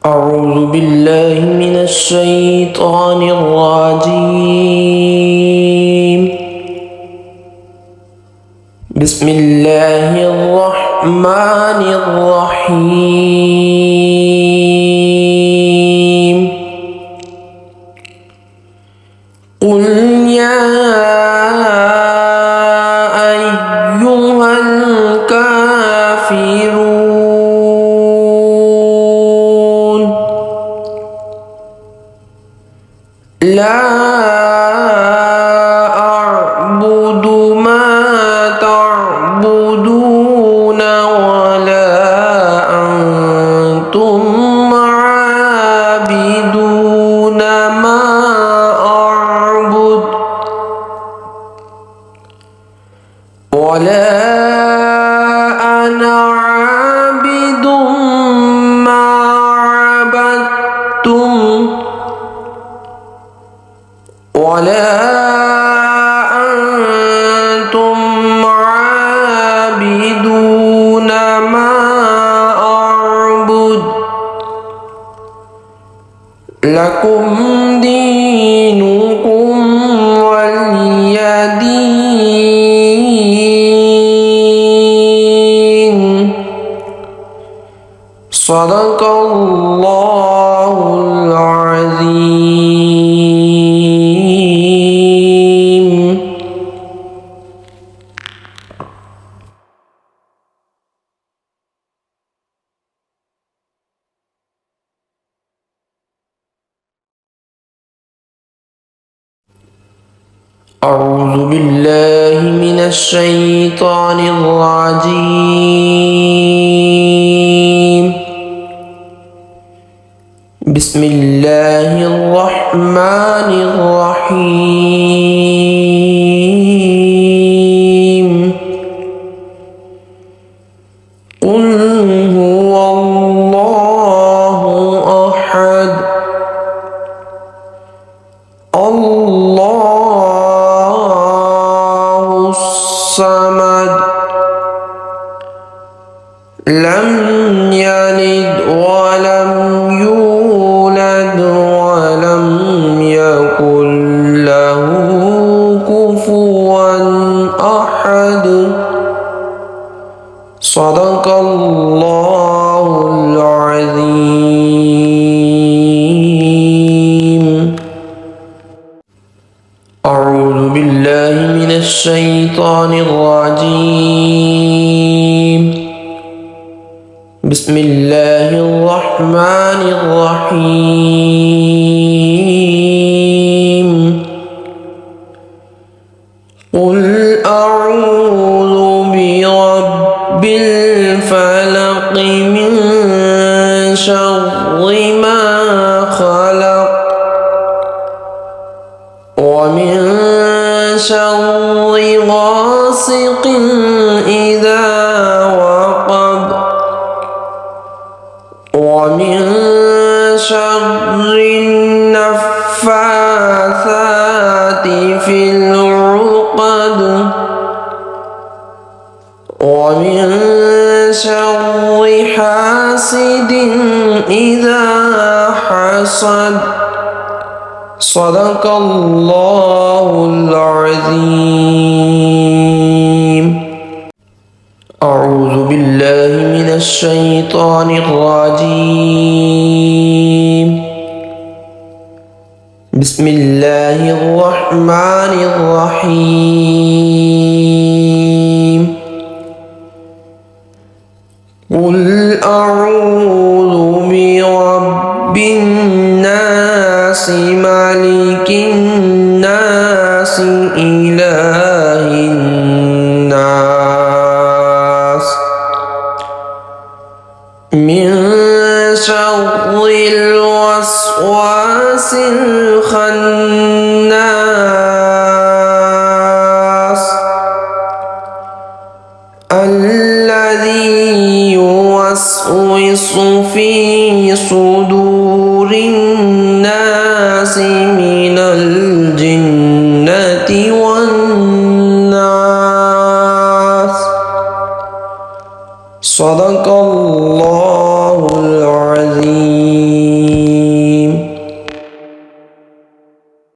أعوذ بالله من الشيطان الرجيم. بسم الله الرحمن الرحيم. قل يا أيها الكافرون لا أعبد ما تعبدون ولا أنتم عابدون ما أعبد ولا أنا عابد ما عبدتم ولا أنتم عابدون ما أعبد لكم دينكم ولي دين. صدق الله العظيم. أعوذ بالله من الشيطان الرجيم. بسم الله الرحمن الرحيم. قل هو الله أحد الله الصمد لم يلد ولم يولد ولم يكن له كفوا أحد. صدق الله العظيم. أعوذ بالله من الشيطان الرجيم. بسم الله الرحمن الرحيم. قل أعوذ برب الفلق من شر ما خلق ومن شر غاسق إذا وقب ومن شر النفاثات في العقد ومن شر حاسد إذا حسد. صدق الله العظيم. أعوذ بالله من الشيطان الرجيم. بسم الله الرحمن الرحيم. قل أعوذ برب الناس ملك الناس إله الناس من شر الوسواس الخناس الذي يوسوس في صدور الناس